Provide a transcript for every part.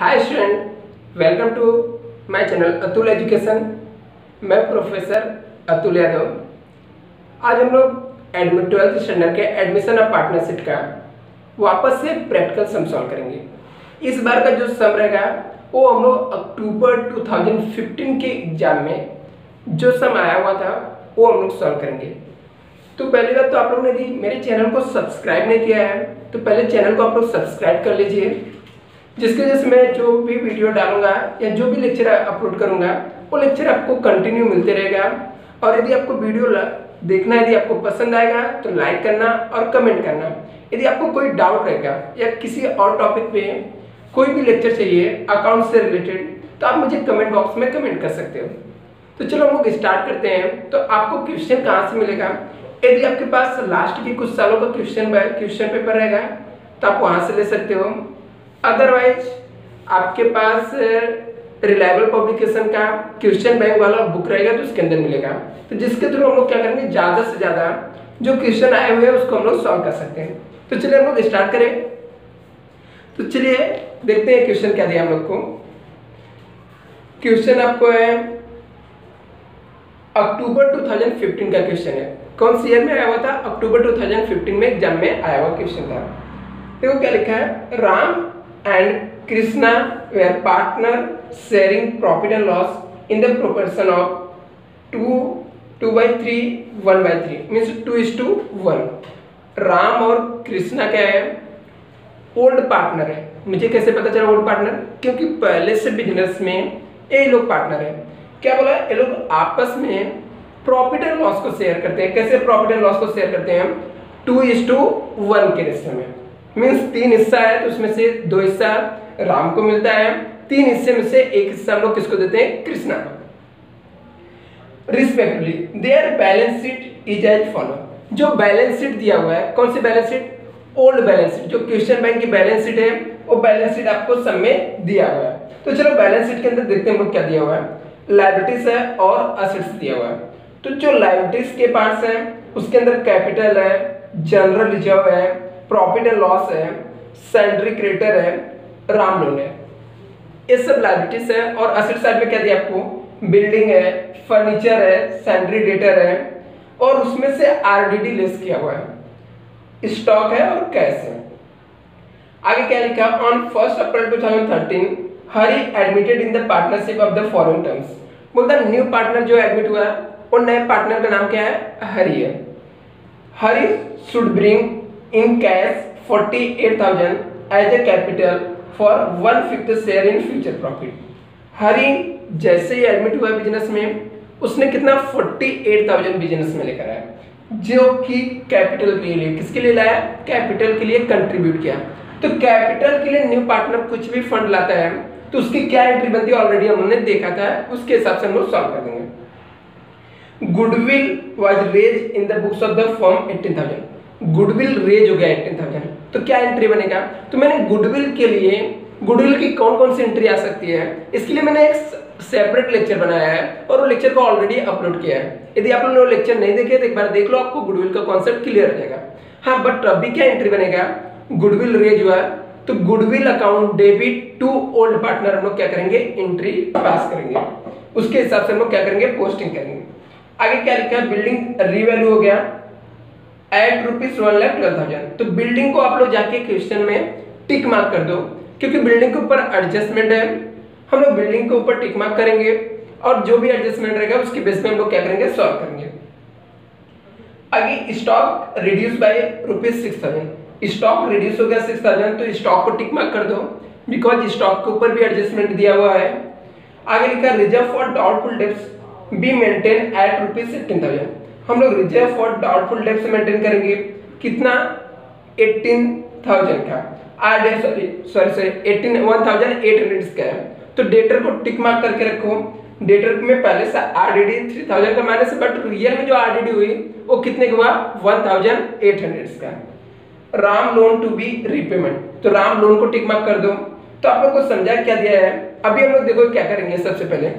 Hi student, welcome to my channel Atul education. मैं professor Atul Yadav. आज हम लोग 12th स्टैंडर्ड के एडमिशन ऑफ पार्टनरशिप का वापस से प्रैक्टिकल सम सॉल्व करेंगे। इस बार का जो सम रहेगा वो हम लोग अक्टूबर 2015 के एग्जाम में जो सम आया हुआ था वो हम लोग सॉल्व करेंगे। तो पहली बात तो आप लोगों ने यदि मेरे चैनल को सब्सक्राइब नहीं किया है तो पहले चैनल को आप लोग सब्सक्राइब कर लीजिए, जिसकी वजह से मैं जो भी वीडियो डालूंगा या जो भी लेक्चर अपलोड करूंगा वो लेक्चर आपको कंटिन्यू मिलते रहेगा। और यदि आपको वीडियो देखना, यदि आपको पसंद आएगा तो लाइक करना और कमेंट करना। यदि आपको कोई डाउट रहेगा या किसी और टॉपिक पे कोई भी लेक्चर चाहिए अकाउंट से रिलेटेड तो आप मुझे कमेंट बॉक्स में कमेंट कर सकते हो। तो चलो हम लोग स्टार्ट करते हैं। तो आपको क्वेश्चन कहाँ से मिलेगा? यदि आपके पास लास्ट के कुछ सालों का क्वेश्चन पेपर रहेगा तो आप वहाँ से ले सकते हो। अदरवाइज आपके पास रिलायबल पब्लिकेशन का क्वेश्चन बैंक वाला बुक रहेगा तो उसके अंदर मिलेगा। तो जिसके थ्रू हम लोग क्या करेंगे, ज़्यादा से ज़्यादा जो क्वेश्चन आए हुए हैं उसको हम लोग सॉल्व कर सकते हैं। तो चलिए हम लोग स्टार्ट करें। तो चलिए देखते हैं क्वेश्चन क्या दिया हम लोग को। क्वेश्चन आपको है अक्टूबर 2015 का क्वेश्चन है। कौन सी ईयर में आया हुआ था? अक्टूबर 2015 में एग्जाम में आया हुआ क्वेश्चन था। देखो क्या लिखा है, Ram and Krishna were partner sharing profit and loss in the proportion of 2/3 1/3 means 2:1। Ram और कृष्णा क्या है? ओल्ड पार्टनर है। मुझे कैसे पता चला ओल्ड पार्टनर? क्योंकि पहले से बिजनेस में ये लोग पार्टनर है। क्या बोला? ये लोग आपस में प्रॉफिट एंड लॉस को शेयर करते हैं। कैसे प्रॉफिट एंड लॉस को शेयर करते हैं? 2:1 के रेशियो में। मीन्स 3 हिस्सा है तो उसमें से 2 हिस्सा राम को मिलता है, 3 हिस्से में से 1 हिस्सा हम लोग किसको देते हैं? कृष्णा को। Respectively their balance sheet is as follow. जो बैलेंस शीट दिया हुआ है, कौन सी balance sheet? Old balance sheet. जो क्वेश्चन बैंक की बैलेंस शीट है वो बैलेंस शीट आपको सब में दिया हुआ है। तो चलो बैलेंस शीट के अंदर देखते हैं हम लोग क्या दिया हुआ है। लायबिलिटीज है और असेट्स दिया हुआ है। तो जो लायबिलिटीज के पार्ट्स है उसके अंदर कैपिटल है, जनरल रिजर्व है, प्रॉफिट एंड लॉस है, सैलरी क्रेडिटर है, राम लोन है। ये सब लायबिलिटीज है। और असेट साइड में क्या दिया आपको? बिल्डिंग है, फर्नीचर है, सैलरी डेटर है और उसमें से आरडीडी लेस किया हुआ है, स्टॉक है और कैश है। आगे क्या लिखा? On 1 April 2013 Hari admitted in the partnership of the following terms. बोलता न्यू पार्टनर जो एडमिट हुआ है और नए पार्टनर का नाम क्या है? हरी है। Hari should bring in cash 48,000 as a capital for 1/5 share in future profit. Hari जैसे ही एडमिट हुआ बिजनेस में उसने कितना? 48,000 बिजनेस में लेकर आया, जो कि कैपिटल के लिए, किसके लिए लाया? कैपिटल के लिए कंट्रीब्यूट किया। तो कैपिटल के लिए न्यू पार्टनर कुछ भी फंड लाता है तो उसकी क्या एंट्री बनती है? ऑलरेडी हमने देखा था, उसके हिसाब से हम लोग सॉल्व कर देंगे। Goodwill was raise in the books of the firm 18,000। Goodwill raise हो गया 18,000। तो क्या एंट्री बनेगा? तो मैंने गुडविल के लिए, गुडविल की कौन कौन सी एंट्री आ सकती है इसके लिए मैंने एक सेपरेट लेक्चर बनाया है और वो लेक्चर को ऑलरेडी अपलोड किया है। यदि आप लोगों ने लेक्चर नहीं देखे तो एक बार देख लो, आपको गुडविल का कॉन्सेप्ट क्लियर हो जाएगा। हाँ, बट अभी क्या एंट्री बनेगा? गुडविल रेज हुआ तो goodwill account debit to old partner हम लोग क्या करेंगे? एंट्री पास करेंगे। उसके हिसाब से हम लोग क्या करेंगे? पोस्टिंग करेंगे। आगे क्या लिखा है? बिल्डिंग रीवैल्यू हो गया एट ₹1,12,000। तो बिल्डिंग को आप लोग जाके क्वेश्चन में टिक मार्क कर दो, क्योंकि बिल्डिंग के ऊपर एडजस्टमेंट है। हम लोग बिल्डिंग के ऊपर टिक मार्क करेंगे और जो भी एडजस्टमेंट रहेगा उसके बेस पे हम लोग क्या करेंगे? सॉल्व करेंगे। आगे stock reduce by ₹6,000। Stock reduce हो गया 6,000 तो स्टॉक को टिक मार्क कर दो, बिकॉज स्टॉक के ऊपर भी एडजस्टमेंट दिया हुआ है। आगे लिखा reserve for doubtful debts B maintain eight ₹18,000। हम लोग reserve for doubtful debts maintain करेंगे कितना? 18,000 का। 1,800 का है। तो डेटर को टिक मार्क करके रखो। डेटर में पहले से आरडीडी 3,000 का माइनस है, बट रियल में जो आरडीडी हुई वो कितने का हुआ? 1,800 का। Ram loan to be repayment, तो राम लोन को टिक मार्क कर दो। तो आप लोग को समझा क्या दिया है? अभी हम लोग देखो क्या करेंगे। सबसे पहले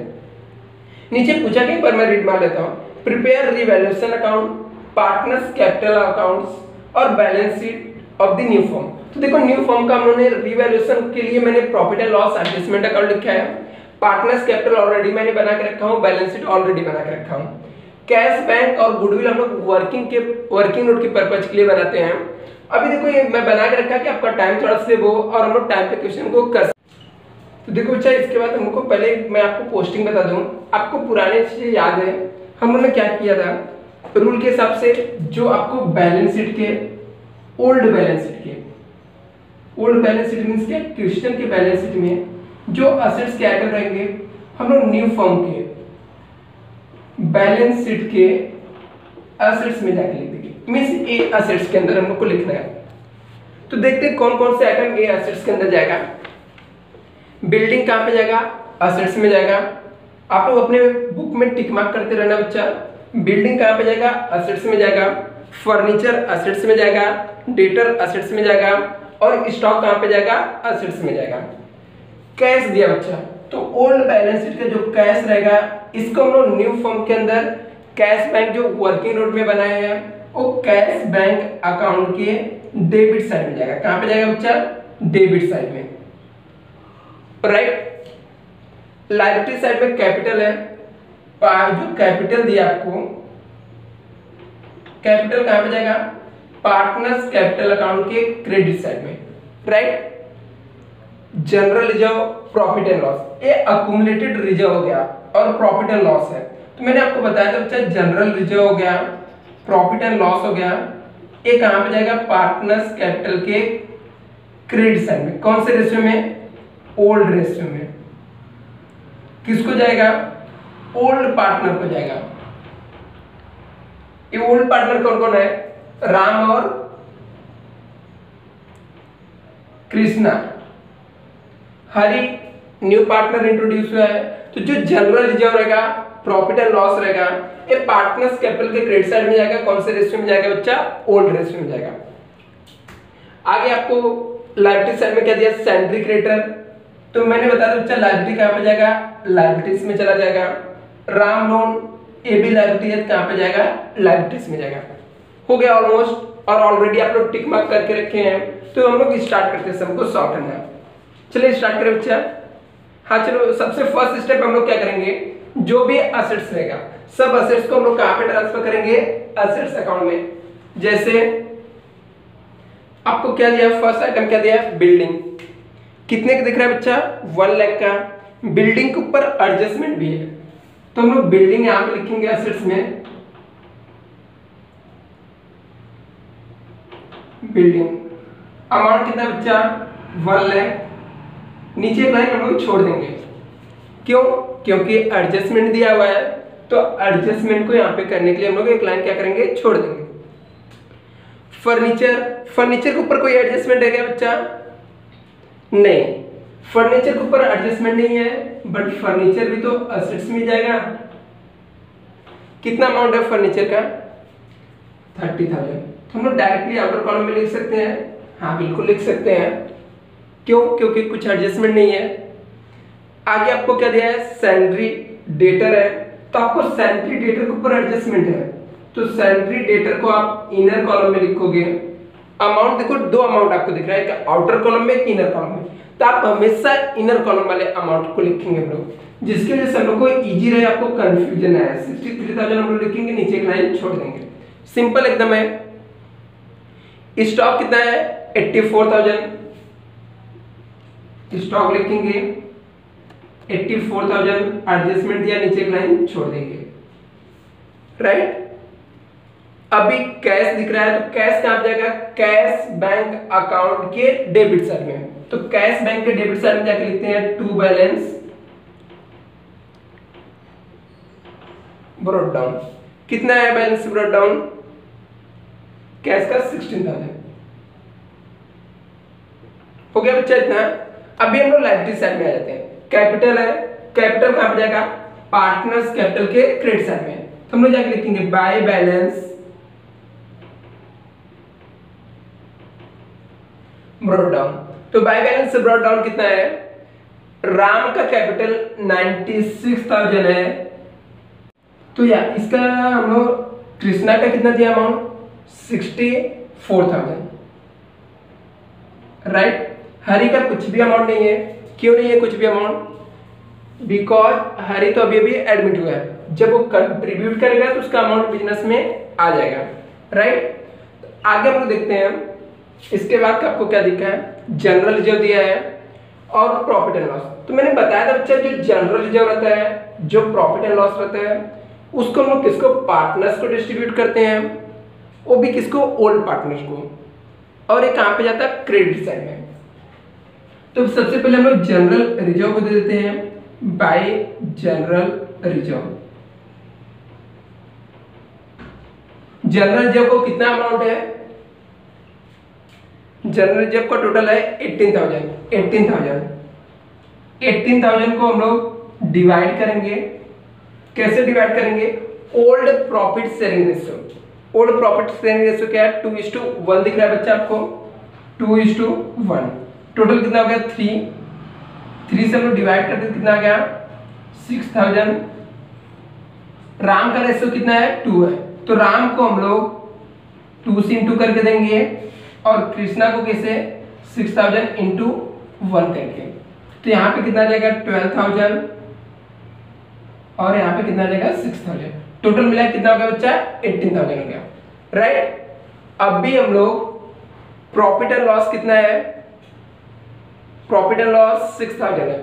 नीचे पूछा कि एक बार मैं रीड मार लेता हूँ। Prepare revaluation account, partners capital accounts और balance sheet of the new form. तो देखो न्यू फॉर्म का हम लोगों ने रिवैल्यूएशन के लिए मैंने profit and loss adjustment account लिखा है, पार्टनर्स कैपिटल ऑलरेडी मैंने बना के रखा हूं, बैलेंस शीट ऑलरेडी बना के रखा हूं। कैश बैंक और गुडविल हम लोग वर्किंग नोट के पर्पज के लिए बनाते हैं। अभी देखो ये मैं बना के रखा कि आपका टाइम थोड़ा सेव हो और हम लोग टाइम पे क्वेश्चन को कर। तो देखो बच्चा इसके बाद हमको पहले मैं आपको पोस्टिंग बता दूं। आपको पुराने चीजें याद है हम लोगों ने क्या किया था, रूल के हिसाब से जो आपको बैलेंस शीट के ओल्ड बैलेंस शीट मींस क्या, क्वेश्चन के बैलेंस शीट में जो असेट्स के आइटम रहेंगे हम लोग न्यू फॉर्म के बैलेंस शीट के असेट्स में जाके लिख देंगे, मींस ए असेट्स के अंदर हम लोग को लिखना है। तो देखते हैं कौन कौन से आइटम ए असेट्स के अंदर जाएगा। बिल्डिंग कहां पे जाएगा, असेट्स में जाएगा। आप लोग अपने बुक में टिक मार्क करते रहना बच्चा। बिल्डिंग कहां पे जाएगा, असेट्स में जाएगा। फर्नीचर असेट्स में जाएगा, डेटर असेट्स में जाएगा और स्टॉक कहां पे जाएगा, असेट्स में जाएगा। कैश दिया बच्चा, तो ओल्ड बैलेंस शीट का जो कैश रहेगा इसको हम लोग न्यू फॉर्म के अंदर कैश बैंक जो वर्किंग नोट में बनाए हैं वो कैश बैंक अकाउंट के डेबिट साइड में जाएगा। कहां पे जाएगा बच्चा, डेबिट साइड में, राइट। लायबिलिटी साइड में कैपिटल है, जो कैपिटल दिया आपको, कैपिटल कहां पे जाएगा, पार्टनर्स कैपिटल अकाउंट के क्रेडिट साइड में, right. General reserve, profit and loss, ये अक्यूमुलेटेड रिजर्व हो गया और प्रॉफिट एंड लॉस है। तो मैंने आपको बताया था बच्चा जनरल रिजर्व हो गया, प्रॉफिट एंड लॉस हो गया, ये कहां पे जाएगा, पार्टनर्स कैपिटल के क्रेडिट साइड में। कौन से रेशियो में, ओल्ड रेशियो में। किसको जाएगा, ओल्ड पार्टनर को जाएगा। ये ओल्ड पार्टनर कौन कौन है, राम और कृष्णा। हरी न्यू पार्टनर इंट्रोड्यूस हुआ है, तो जो जनरल रिजर्व रहेगा, प्रॉफिट एंड लॉस रहेगा, ये पार्टनर्स कैपिटल के क्रेडिट साइड में जाएगा। कौन से रेशियो में जाएगा बच्चा, ओल्ड रेशियो में जाएगा। आगे आपको लायबिलिटी साइड में क्या दिया, सैंड्री क्रेडिटर, तो मैंने बताया बच्चा लायबिलिटी कहां पे जाएगा, लायबिलिटीज में चला जाएगा। राम लोन, ये भी लायबिलिटी है, कहां पे जाएगा, लायबिलिटीज में जाएगा। हो गया ऑलमोस्ट, और ऑलरेडी आप लोग टिक मार्क करके रखे हैं। तो हम लोग स्टार्ट करते हैं सबको सॉल्व करना। चलिए स्टार्ट करें बच्चा। हाँ चलो, सबसे फर्स्ट स्टेप हम लोग क्या करेंगे, जो भी असेट्स रहेगा सब असेट्स को हम लोग कहां पे ट्रांसफर करेंगे, असेट्स अकाउंट में। जैसे आपको क्या दिया, फर्स्ट आइटम क्या दिया, बिल्डिंग। कितने का दिख रहा है बच्चा, 1 लाख का। बिल्डिंग के ऊपर एडजस्टमेंट भी है, तो हम लोग बिल्डिंग यहां पे लिखेंगे असेट्स में, बिल्डिंग। अमाउंट कितना बच्चा, 1 लाख। नीचे एक लाइन हम लोग छोड़ देंगे, क्यों, क्योंकि एडजस्टमेंट दिया हुआ है, तो एडजस्टमेंट को यहाँ पे करने के लिए हम लोग एक लाइन क्या करेंगे, छोड़ देंगे। फर्नीचर, फर्नीचर के ऊपर कोई एडजस्टमेंट है क्या बच्चा, नहीं, फर्नीचर के ऊपर एडजस्टमेंट नहीं है, बट फर्नीचर भी तो असेट्स में जाएगा। कितना अमाउंट है फर्नीचर का, 30,000। तो हम लोग डायरेक्टली आउटर कॉलम में लिख सकते हैं, हाँ बिल्कुल लिख सकते हैं। क्यों, क्योंकि कुछ एडजस्टमेंट नहीं है। आगे आपको क्या दिया है, सैलरी डेटर है, तो आपको सैलरी डेटर के ऊपर एडजस्टमेंट है, तो सैलरी डेटर को आप इनर कॉलम में लिखोगे। अमाउंट देखो, 2 अमाउंट आपको दिख रहा है, एक आउटर कॉलम में, एक इनर कॉलम में, तो आप हमेशा इनर कॉलम वाले अमाउंट को लिखेंगे हम लोग, जिसकी वजह से हम लोग को इजी रहे, आपको कंफ्यूजन है। 63,000 हम लोग लिखेंगे, नीचे एक लाइन छोड़ देंगे, सिंपल एकदम है। स्टॉक कितना है, 84,000, स्टॉक लिखेंगे 84,000, एडजस्टमेंट दिया, नीचे एक लाइन छोड़ देंगे, राइट। अभी कैश दिख रहा है, तो कैश कहां पे जाएगा, कैश बैंक अकाउंट के डेबिट साइड में, तो कैश बैंक के डेबिट साइड में जाके लिखते हैं टू बैलेंस ब्रॉट डाउन। कितना है बैलेंस ब्रॉट डाउन, कैश का 16,000। हो गया बच्चा इतना। अभी हम लोग लायबिलिटी साइड में आ जाते हैं। कैपिटल है, कैपिटल कहां पे जाएगा, पार्टनर्स कैपिटल के क्रेडिट साइड में, तो हम लोग जाके लिखेंगे बाय बैलेंस ब्रॉट डाउन। तो बाय बैलेंस से ब्रॉट डाउन कितना है, राम का कैपिटल 96,000 है, तो या इसका हम लोग कृष्णा का कितना दिया अमाउंट, 64,000, राइट। हरि का कुछ भी अमाउंट नहीं है। क्यों नहीं है कुछ भी अमाउंट? बिकॉज हरि तो अभी अभी एडमिट हुआ है, जब वो कंट्रीब्यूट करेगा तो उसका अमाउंट बिजनेस में आ जाएगा, राइट। आगे हम लोग देखते हैं इसके बाद का आपको क्या दिखा है, जनरल रिजर्व दिया है और प्रॉफिट एंड लॉस। तो मैंने बताया था बच्चा, जो जनरल रिजर्व रहता है, जो प्रॉफिट एंड लॉस रहता है, उसको हम लोग किसको, पार्टनर्स को डिस्ट्रीब्यूट करते हैं, वो भी किसको, ओल्ड पार्टनर्स को। और ये कहां पे जाता है, क्रेडिट साइड में। तो सबसे पहले हम लोग जनरल रिजर्व को दे देते हैं bye general reserve. General reserve को कितना अमाउंट है, जनरल रिजर्व का टोटल है 18,000 को हम लोग डिवाइड करेंगे। कैसे डिवाइड करेंगे, old profit sharing ratio. Old profit sharing ratio क्या है, 2:1 दिख रहा है बच्चा आपको, 2:1। टोटल कितना हो गया, 3 से हम लोग डिवाइड करते कितना आ गया, 6,000। राम का रेशियो कितना है, 2 है, तो राम को हम लोग 2 से इंटू करके देंगे और कृष्णा को कैसे, 6,000 इंटू 1 करके। तो यहाँ पे कितना आ जाएगा, 12,000 और यहाँ पे कितना आ जाएगा, 6,000। टोटल मिला कितना हो गया बच्चा, 18,000 हो गया, राइट। अब भी हम लोग प्रॉफिट एंड लॉस कितना है, प्रॉफिट एंड लॉस 6,000 है,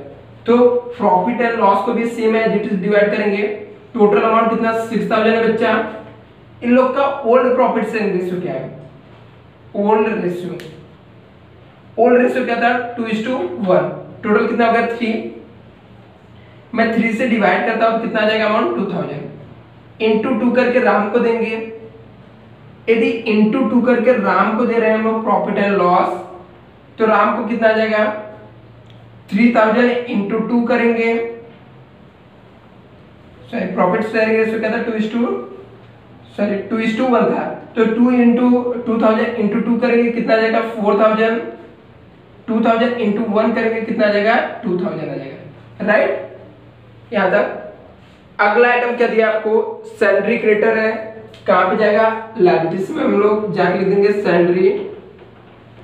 तो प्रॉफिट एंड लॉस को भी सेम है जिट डिवाइड करेंगे। टोटल अमाउंट कितना, 6,000 है बच्चा। इन लोग का ओल्ड प्रॉफिट शेयरिंग रेशियो क्या है, ओल्ड रेशियो क्या था, 2:1। टोटल कितना हो गया, 3। मैं 3 से डिवाइड करता हूं तो कितना आ जाएगा अमाउंट, 2,000 इंटू 2 करके राम को देंगे। यदि इंटू 2 करके राम को दे रहे हैं हम लोग प्रॉफिट एंड लॉस, तो राम को कितना आ जाएगा, 3,000 इंटू 2 करेंगे। सॉरी, प्रॉफिट शेयरिंग रेशियो क्या था, 2:1 था, तो 2 इंटू 2,000 इंटू 2 करेंगे कितना आ जाएगा, 4,000। 2,000 इंटू 1 करेंगे कितना आ जाएगा, 2,000 आ जाएगा, राइट। यहां तक। अगला आइटम क्या दिया आपको, सैलरी क्रेडिटर है, कहां पे जाएगा, लायबिलिटीज में हम लोग जाके लिख देंगे सैलरी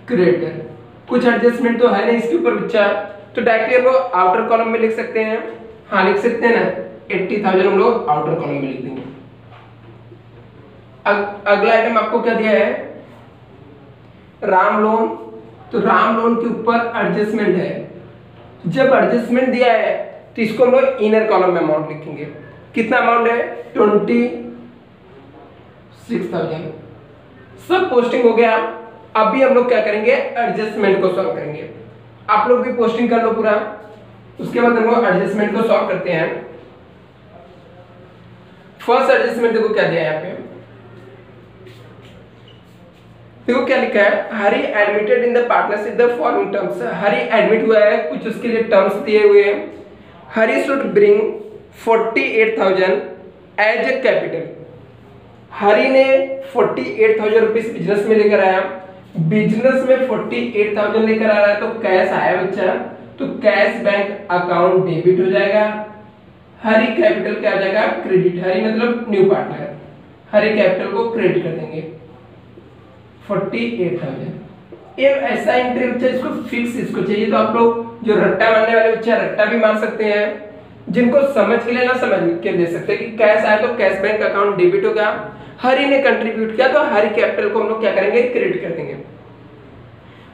क्रेडिटर। कुछ एडजस्टमेंट तो है नहीं इसके ऊपर बच्चा, तो डायरेक्टली हम लोग आउटर कॉलम में लिख सकते हैं। हाँ लिख सकते हैं ना, 80,000 हम लोग आउटर कॉलम में लिख देंगे। अगला आइटम आपको क्या दिया है, राम लोन। तो राम लोन के ऊपर एडजस्टमेंट है, जब एडजस्टमेंट दिया है तो इसको हम लोग इनर कॉलम में अमाउंट लिखेंगे। कितना अमाउंट है, 26,000। सब पोस्टिंग हो गया। अभी हम लोग क्या करेंगे, एडजस्टमेंट को सॉल्व करेंगे। आप लोग भी पोस्टिंग कर लो पूरा, उसके बाद हम लोग एडजस्टमेंट को सॉल्व करते हैं। फर्स्ट एडजस्टमेंट देखो क्या दिया है यहाँ पे, देखो क्या लिखा है, Hari admitted in the partnership the following terms. Hari admit हुआ है, कुछ उसके लिए टर्म्स दिए हुए हैं। Hari should bring 48,000 as a capital. Hari ने 48,000 रुपीज बिजनेस में लेकर आया, बिजनेस में 48,000 लेकर आ रहा है, तो कैश आया बच्चा, तो कैश बैंक अकाउंट डेबिट हो जाएगा। हरी कैपिटल क्या आ जाएगा, क्रेडिट। हरी मतलब न्यू पार्टनर, हरी कैपिटल को क्रेडिट कर देंगे 48,000। ये ऐसा एंट्री बच्चा, इसको फिक्स इसको चाहिए तो आप लोग जो रट्टा मारने वाले बच्चा रट्टा भी मार सकते हैं, जिनको समझ के लिए ना समझ के ले सकते हैं कि कैश आया तो कैश बैंक अकाउंट डेबिट हो गया। हरी ने कंट्रीब्यूट किया तो हरी कैपिटल को हम लोग क्या करेंगे, क्रेडिट कर देंगे।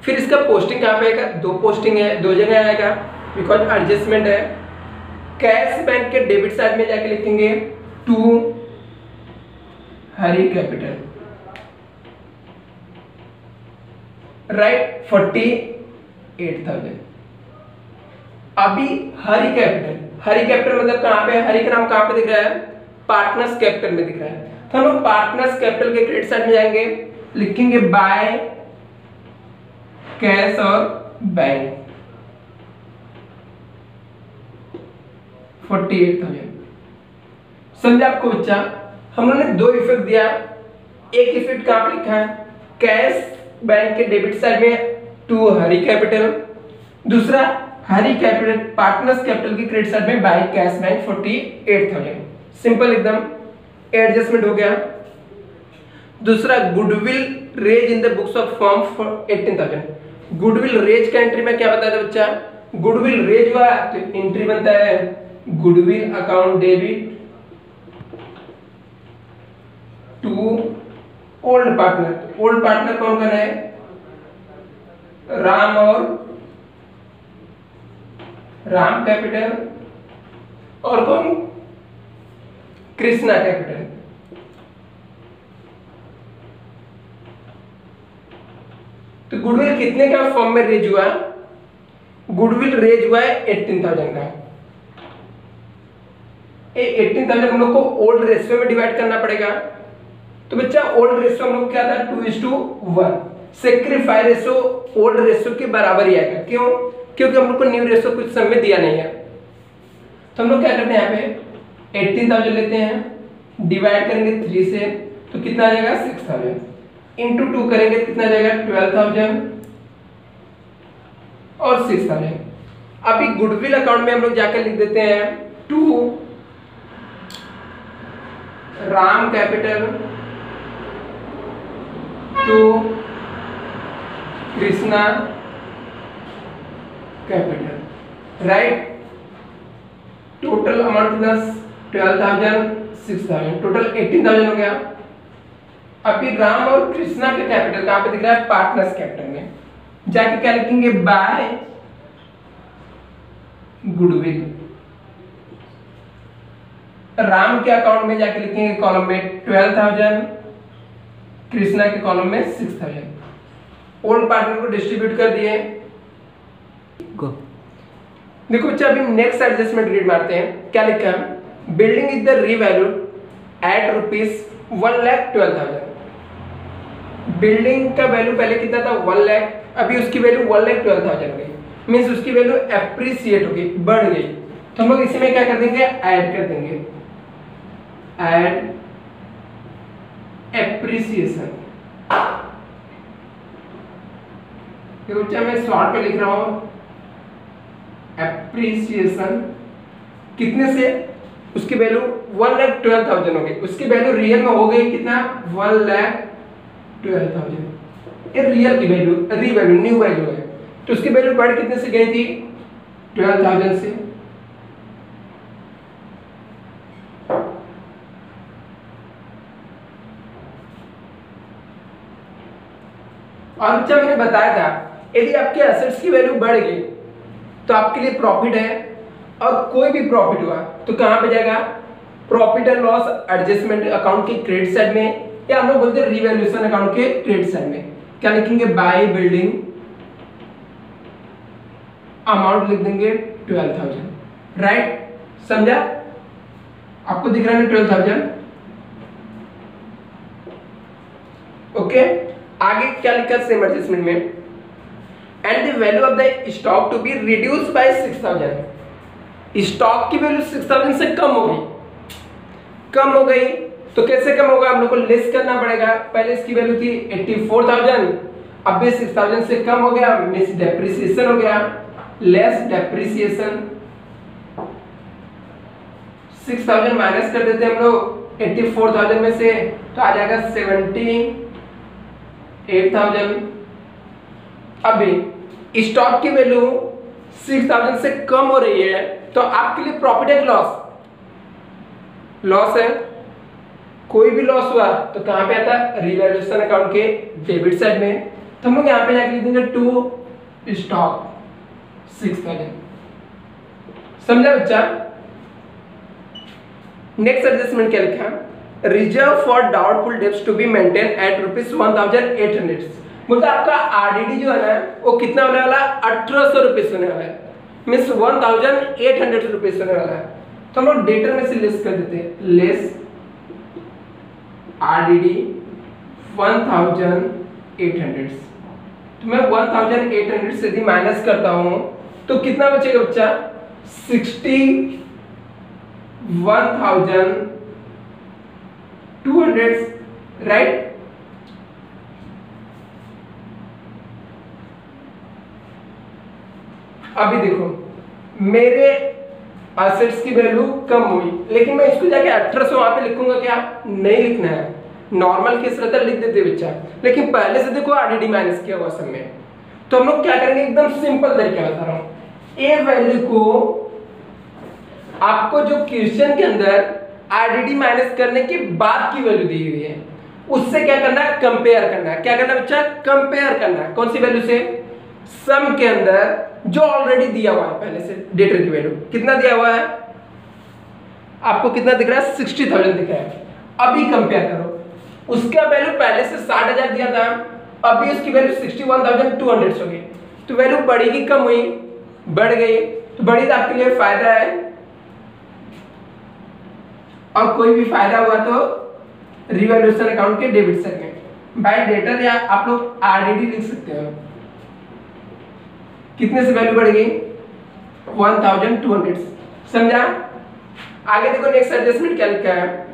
फिर इसका पोस्टिंग कहाँ पे आएगा, दो पोस्टिंग है, दो जगह आएगा बिकॉज एडजस्टमेंट है। कैश बैंक के डेबिट साइड में जाके लिखेंगे टू हरी कैपिटल, राइट, 48,000। अभी हरी कैपिटल मतलब कहां पे, हरी का नाम कहां पे दिख रहा है, पार्टनर्स कैपिटल में दिख रहा है, तो हम लोग पार्टनर्स कैपिटल के क्रेडिट साइड में जाएंगे, लिखेंगे बाय कैश और बैंक 48,000। समझे आपको बच्चा, हम लोगों ने दो इफेक्ट दिया। एक इफेक्ट कहां पे लिखा है, कैश बैंक के डेबिट साइड में टू हरी कैपिटल, दूसरा हरी कैपिटल पार्टनर्स कैपिटल की क्रेडिट साइड में बाय कैश बैंक 48,000। सिंपल एकदम, एडजस्टमेंट हो गया। दूसरा goodwill raise in the books of firm for 18,000। Goodwill raise का एंट्री में क्या बताया था बच्चा, गुडविल रेज हुआ तो एंट्री बनता है goodwill account debit to old partner. Old partner कौन कौन है, राम और राम कैपिटल और कौन, कृष्णा कैपिटल। तो गुडविल कितने का फॉर्म में रेज हुआ, गुडविल रेज हुआ है 18,000 का। 18,000 हम लोग को ओल्ड रेशियो में डिवाइड करना पड़ेगा। तो बच्चा ओल्ड रेशियो हम लोग क्या था 2:1, सेक्रीफाइस रेशियो ओल्ड रेशियो के बराबर ही आएगा। क्यों, क्योंकि हम लोग को न्यू रेशियो कुछ समय दिया नहीं है। तो हम लोग क्या करते हैं, यहाँ पे 18,000 लेते हैं, डिवाइड करेंगे 3 से तो कितना आ जाएगा 6,000, इंटू 2 करेंगे तो कितना आ जाएगा 12,000 और 6,000। अभी गुडविल अकाउंट में हम लोग जाकर लिख देते हैं to Ram capital to Krishna capital, right. Total amount plus 12,000 6,000, टोटल 18,000 हो गया। अभी राम और कृष्णा के कैपिटल कहां पे दिख रहा है, पार्टनर्स कैपिटल में। जाके क्या लिखेंगे, बाय गुडविल। राम के अकाउंट में जाके लिखेंगे कॉलम में 12,000, कृष्णा के कॉलम में 6,000। ओल्ड पार्टनर को डिस्ट्रीब्यूट कर दिए। देखो बच्चा अभी नेक्स्ट एडजस्टमेंट रीड मारते हैं। क्या लिखा है, building is the revalued at ₹1,12,000। Building का वैल्यू पहले कितना था 1 लाख, अभी उसकी वैल्यू 1,12,000 हो गई, मीन्स उसकी वैल्यू एप्रिसिएट हो गई, बढ़ गई। तो हम लोग इसी में क्या कर देंगे, ऐड कर देंगे, ऐड एप्रिसिएशन। देखो बच्चा मैं शॉर्ट पे लिख रहा हूं, एप्रिसिएशन कितने से, उसकी वैल्यू 1,12,000 हो गई, उसकी वैल्यू रियल में हो गई कितना 1,12,000। ये रियल की वैल्यू, री वैल्यू, न्यू वैल्यू है। तो उसकी वैल्यू बढ़ कितने से गई थी 12,000 से। और बच्चा मैंने बताया था यदि आपके एसेट्स की वैल्यू बढ़ गई तो आपके लिए प्रॉफिट है, और कोई भी प्रॉफिट हुआ तो कहां पे जाएगा, profit and loss adjustment account के क्रेडिट साइड में, या हम लोग बोलते हैं रिवैल्यूएशन अकाउंट के क्रेडिट साइड में। क्या लिखेंगे, बाय बिल्डिंग, अमाउंट लिख देंगे 12,000, राइट। समझा, आपको दिख रहा है 12,000, ओके। आगे क्या लिखा सेम एडजस्टमेंट में, and the value of the stock to be reduced by 6,000। Stock की वैल्यू 6,000 से कम हो गई, कम हो गई तो कैसे कम होगा, हम लोग को लेस करना पड़ेगा। पहले इसकी वैल्यू थी 84,000, अब ये 6,000 से कम हो गया, मींस डेप्रिसिएशन हो गया, लेस डेप्रिसिएशन। 6,000 माइनस कर देते हैं हम लोग 84,000 में से, तो आ जाएगा 78,000। अभी स्टॉक की वैल्यू 6,000 से कम हो रही है तो आपके लिए प्रॉफिट है, लॉस, लॉस है। कोई भी लॉस हुआ तो कहां पे आता है, रिवैल्यूएशन अकाउंट के डेबिट साइड में। तो हम लोग यहां पे जाके लिख देंगे टू स्टॉक 6,000। समझा बच्चा। नेक्स्ट एडजस्टमेंट क्या लिखा, reserve for doubtful debts to be maintain at ₹1,800। बोलते आपका आरडीडी जो है ना वो कितना होने वाला है, 1,800 रुपीज होने वाला है, मीन्स 1,800 रुपीज होने वाला है। तो हम लोग डेटर में से लेस कर देते हैं, लेस आरडीडी 1,800। तो मैं 1,800 से यदि माइनस करता हूं तो कितना बचेगा बच्चा, 61,200, राइट। अभी देखो मेरे एसेट्स की वैल्यू कम हुई, लेकिन मैं इसको जाके 1,800 वहां पे लिखूंगा क्या, नहीं लिखना है। नॉर्मल केस रहता लिख देते बच्चा, लेकिन पहले से देखो आरडीडी माइनस किया हुआ सब में। तो हम लोग क्या करेंगे, एकदम सिंपल तरीका बता रहा हूं। ए वैल्यू को आपको जो क्वेश्चन के अंदर आरडीडी माइनस करने के बाद की वैल्यू दी हुई है उससे क्या करना है, कंपेयर करना है। क्या करना है बच्चा, कंपेयर करना है। कौन सी वैल्यू से, सम के अंदर जो ऑलरेडी दिया हुआ है पहले से, डेटर की वैल्यू कितना दिया हुआ है, आपको कितना दिख रहा है, 60,000 दिख रहा है। अभी कंपेयर करो, उसका वैल्यू पहले से 60,000 दिया था, अभी उसकी वैल्यू 61,200 हो गई। तो वैल्यू बढ़ेगी कम हुई, बढ़ गई, तो बढ़ी तो आपके लिए फायदा है, और कोई भी फायदा हुआ तो रिवैल्यूएशन अकाउंट के डेबिट साइड में बाय डेटर, या आप लोग आरडीडी लिख सकते हो। कितने से वैल्यू बढ़ गई, 1200। समझा। आगे देखो नेक्स्ट एडजस्टमेंट क्या लिखा है,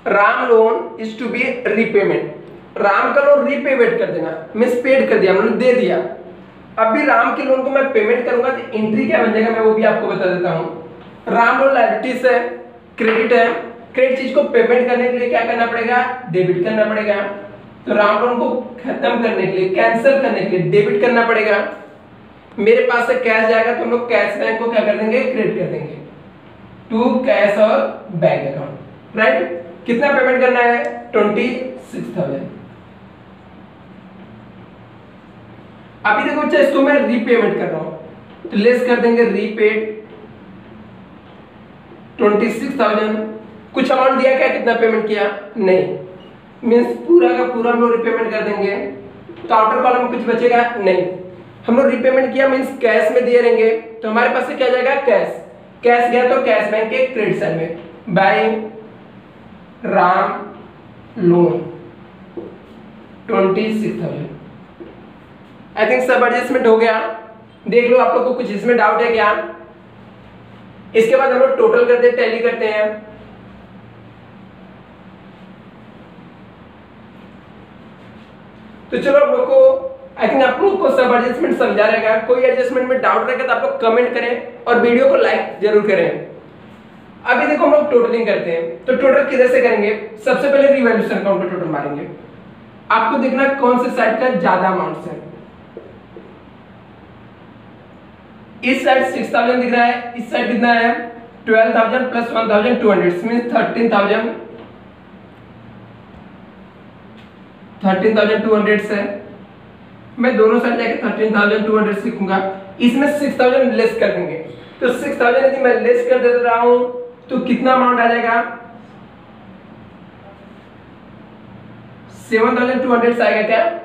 Ram loan is to be repayment. Ram का लोन रीपेमेंट कर देना, मींस पेड कर दिया, मैंने दे दिया। अभी राम के लोन को मैं पेमेंट करूंगा तो एंट्री क्या बन जाएगा, मैं वो भी आपको बता देता हूं। राम लोन लायबिलिटीज है, क्रेडिट है, क्रेडिट चीज को पेमेंट करने के लिए क्या करना पड़ेगा, डेबिट करना पड़ेगा। तो राम लोन को खत्म करने के लिए, कैंसिल करने के लिए डेबिट करना पड़ेगा। मेरे पास से कैश जाएगा तो हम लोग कैश बैंक को क्या कर देंगे, क्रेडिट कर देंगे टू कैश और बैंक अकाउंट, राइट। कितना पेमेंट करना है, 26,000। अभी देखो बच्चा, इसको मैं रीपेमेंट कर रहा हूं तो लेस कर देंगे रीपेड 26,000। कुछ अमाउंट दिया क्या, कितना पेमेंट किया, नहीं, मींस पूरा का पूरा हम लोग रीपेमेंट कर देंगे। तो आउटर कॉलम में कुछ बचेगा नहीं, हम लोग रीपेमेंट किया मींस कैश में दिए रहेंगे, तो हमारे पास से क्या जाएगा, कैश। कैश गया तो कैश बैंक के क्रेडिट साइड में by Ram loan 26,000। I think सब एडजस्टमेंट हो गया। देख लो आप लोग को कुछ इसमें डाउट है क्या। इसके बाद हम लोग टोटल करते हैं, टैली करते हैं। तो चलो आप लोग को, आई थिंक आप लोग को सब एडजस्टमेंट समझा रहेगा। कोई एडजस्टमेंट में डाउट रहेगा तो आप लोग कमेंट करें और वीडियो को लाइक जरूर करें। अभी देखो हम लोग टोटलिंग करते हैं, तो टोटल किधर से करेंगे, सबसे पहले रिवैल्यूएशन अकाउंट पे टोटल मारेंगे। आपको देखना कौन से साइड का ज्यादा अमाउंट है। इस साइड 6,000 दिख रहा है, इस साइड कितना है, 12,000 प्लस 1,200 मींस 13,200 से मैं दोनों साइड जाके 13,200 लिखूंगा। इसमें 6,000 लेस कर देंगे, तो 6,000 यदि मैं लेस कर दे रहा हूं तो कितना अमाउंट आ जाएगा, 7,200 से आएगा क्या,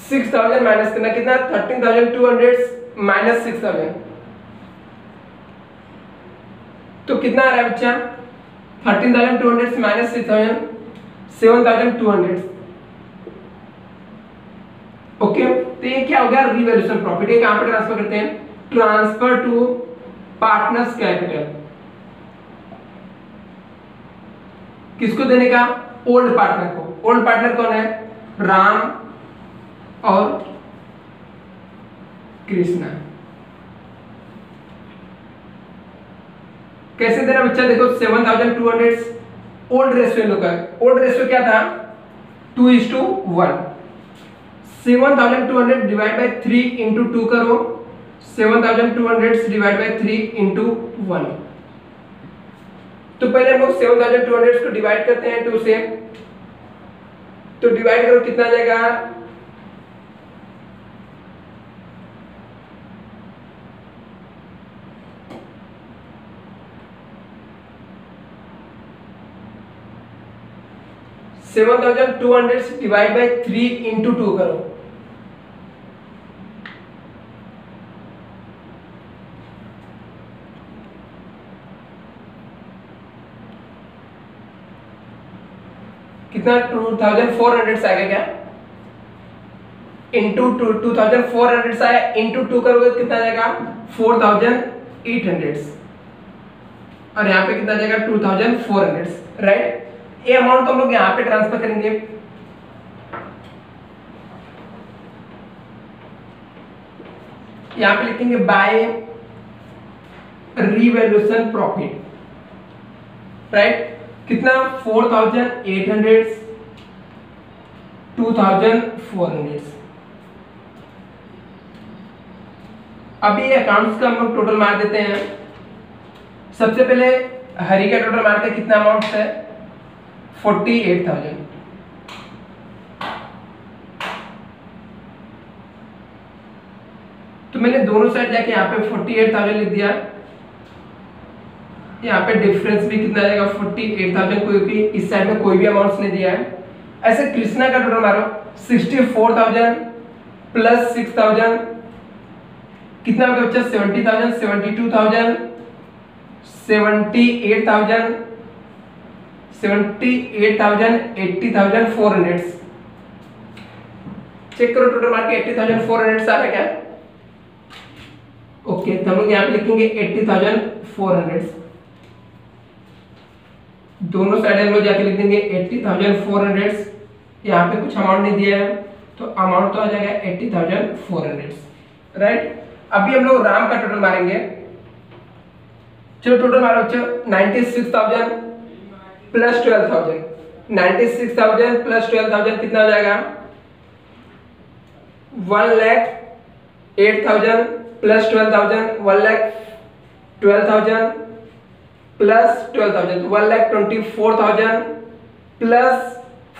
6,000 माइनस करना, कितना 13,200 माइनस 6,000, तो कितना आ रहा है बच्चा, 13,200 माइनस 6,000 7,200। ओके, तो ये क्या हो गया, रिवैल्यूएशन प्रॉफिट। ये कहां पे ट्रांसफर करते हैं, ट्रांसफर टू पार्टनर्स कैपिटल। किसको देने का, ओल्ड पार्टनर को। ओल्ड पार्टनर कौन है, राम और कृष्णा। कैसे देना बच्चा, देखो 7,200 ओल्ड रेशियो का, ओल्ड रेशियो क्या था, 2:1। 7,200 डिवाइड बाय 3 इंटू 2 करो, 7,200 डिवाइड बाय 3 इंटू 1। तो पहले हम लोग 7,200 को डिवाइड करते हैं 2 से, तो डिवाइड करो कितना आ जाएगा, 7,200 डिवाइड बाय 3 इंटू 2 करो, कितना 2,400 से आएगा क्या, इंटू 2,400 से आया, इंटू 2 करोगे कितना आ जाएगा 4,800, और यहाँ पे कितना आ जाएगा 2,400, राइट। ये अमाउंट को हम लोग यहाँ पे ट्रांसफर करेंगे। यहाँ पे लिखेंगे बाय रिवैल्यूएशन प्रॉफिट, राइट। कितना 4800, 2400। अभी अकाउंट्स का हम लोग टोटल मार देते हैं। सबसे पहले हरी का टोटल मारते हैं, कितना अमाउंट है 48,000। तो मैंने दोनों साइड जाके यहाँ पे 48,000 लिख दिया। यहाँ पे डिफरेंस भी कितना आएगा 48,000, क्योंकि इस साइड में कोई भी अमाउंट नहीं दिया है। ऐसे कृष्णा का टोटल मारो 64,000 प्लस 6,000 कितना हो गया बच्चा 70,000, 72,000, 78,000, 78,000, 80,400। चेक करो टोटल मार के 80,400 आ रहा है क्या? ओके, तो हम लोग यहाँ पे लिखेंगे 80,400। दोनों साइड हम लोग जाके लिख देंगे 80,400। यहाँ पे कुछ अमाउंट नहीं दिया है तो अमाउंट तो आ जाएगा 80,400, राइट। अभी हम लोग राम का टोटल मारेंगे। चलो टोटल मारो बच्चों 96,000 प्लस 12,000। 96,000 प्लस 12,000 कितना हो जाएगा 1,08,000 प्लस 12,000, 1,12,000 प्लस 12,000, 1,24,000 प्लस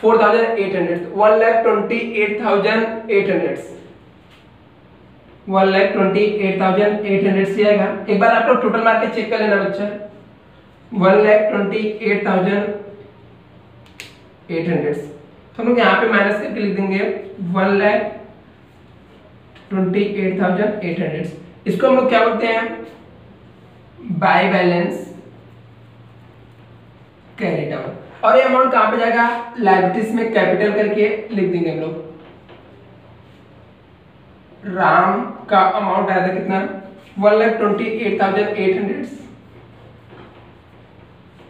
4,800, 1,28,800, 1,28,800 से आएगा। एक बार आप लोग टोटल मार के चेक कर लेना बच्चा। 1,28,800 तो हम लोग यहाँ पे माइनस करके लिख देंगे 1,28,800। इसको हम लोग क्या बोलते हैं बाय बैलेंस कैरी डाउन। और ये अमाउंट कहां पे जाएगा लायबिलिटीज में कैपिटल करके लिख देंगे हम लोग। राम का अमाउंट आया था कितना 1,28,800।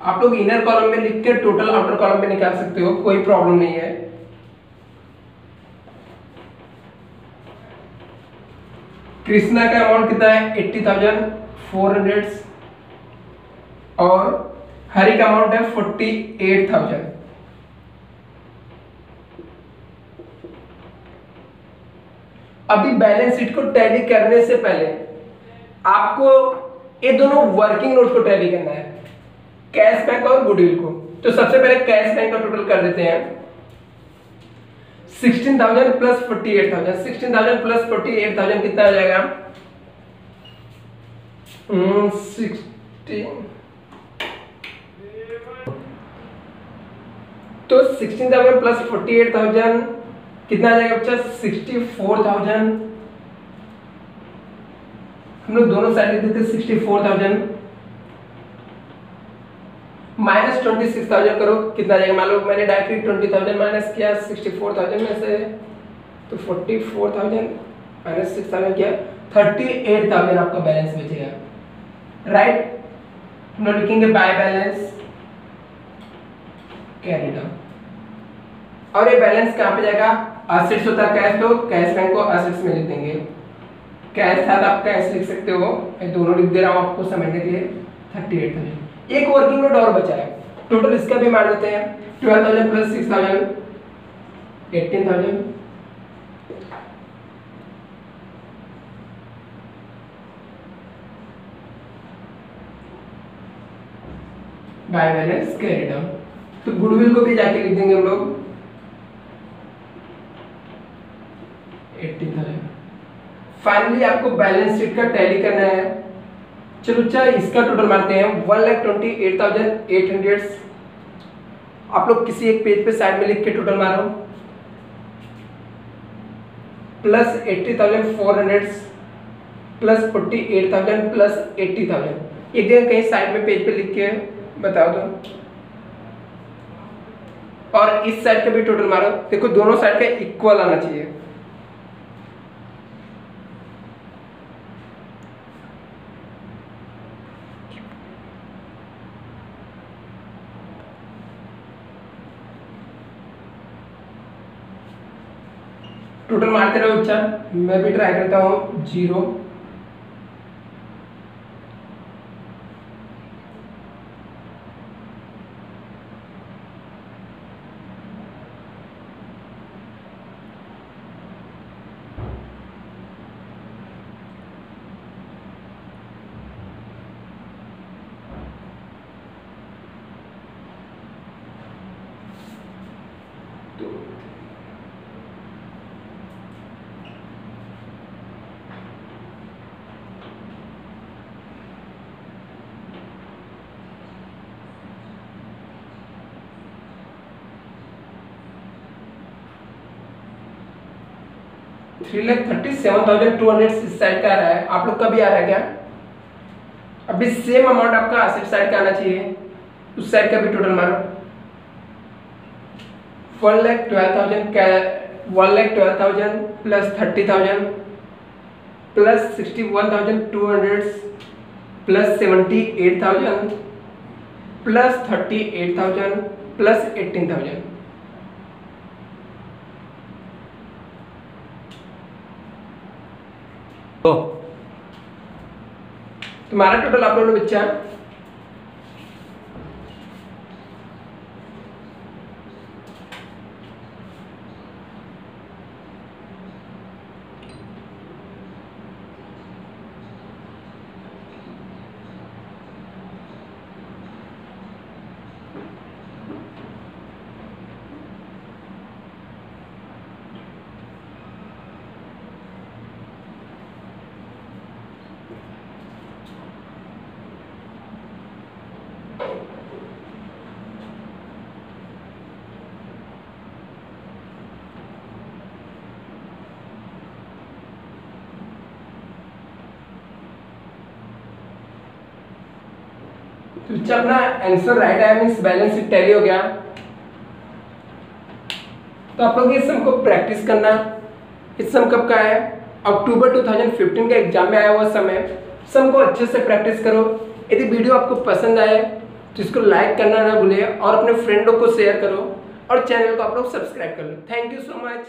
आप लोग इनर कॉलम में लिख के टोटल आउटर कॉलम में निकाल सकते हो, कोई प्रॉब्लम नहीं है। कृष्णा का अमाउंट कितना है 80,400 और हरी का अमाउंट है 48,000। अभी बैलेंस शीट को टैली करने से पहले आपको ये दोनों वर्किंग नोट को टैली करना है, कैश बैंक और गुडविल को। तो सबसे पहले कैश बैंक का टोटल कर देते हैं 16,000 प्लस 48,000। 16,000 प्लस 48,000 कितना आ जाएगा 16। तो 16,000 प्लस 48,000 कितना आ जाएगा बच्चा 64,000। हम लोग दोनों साइड लिख देते 64,000 माइनस 26,000 करो कितना आ जाएगा। मान लो मैंने डायरेक्टली 20,000 माइनस किया 64,000 में से, तो 44,000 माइनस 6,000 किया 38,000 आपका बैलेंस बचेगा, राइट। हम लोग लिखेंगे बाय बैलेंस कैरी डाउन। और ये बैलेंस कहां पे जाएगा एसेट्स होता है कैश, तो कैश बैंक को एसेट्स में लिख देंगे। कैश था तो आप कैश लिख सकते हो, मैं दोनों लिख दे रहा हूं आपको समझने के लिए। 38,000। एक वर्किंग नोट और बचा है, टोटल इसका भी मार देते हैं 12,000 plus 6,000 18,000। By balance carry down. तो गुडविल को भी जाके लिख देंगे हम लोग 18,000। फाइनली आपको बैलेंस शीट का टैली करना है। चलो अच्छा इसका टोटल मारते हैं 1,28,800। आप लोग किसी एक पेज पे साइड में लिख के टोटल मारो प्लस 80,400 प्लस 48,000 प्लस 80,000। एक जगह कहीं साइड में पेज पे लिख के बताओ तो। और इस साइड का भी टोटल मारो, देखो दोनों साइड का इक्वल आना चाहिए। टोटल मारते रहो बच्चा, मैं भी ट्राई करता हूँ 0। 3,37,200 इस साइड का आ रहा है, आप लोग का भी आ रहा है क्या? अभी सेम अमाउंट आपका असेट साइड का आना चाहिए, उस साइड का भी टोटल मारो। 1,12,000 plus 30,000 plus 61,200 plus 78,000 plus 38,000 plus 18,000। तुम्हारा टोटल आप लोगों ने बच्चा तो बच्चा अपना आंसर राइट आया, मीन्स बैलेंस शीट टैली हो गया। तो आप लोग इस सम को प्रैक्टिस करना। इस सम कब का है? अक्टूबर 2015 का एग्जाम में आया हुआ सम है। सम को अच्छे से प्रैक्टिस करो। यदि वीडियो आपको पसंद आए तो इसको लाइक करना ना भूलिए और अपने फ्रेंडों को शेयर करो और चैनल को आप लोग सब्सक्राइब कर लो। Thank you so much.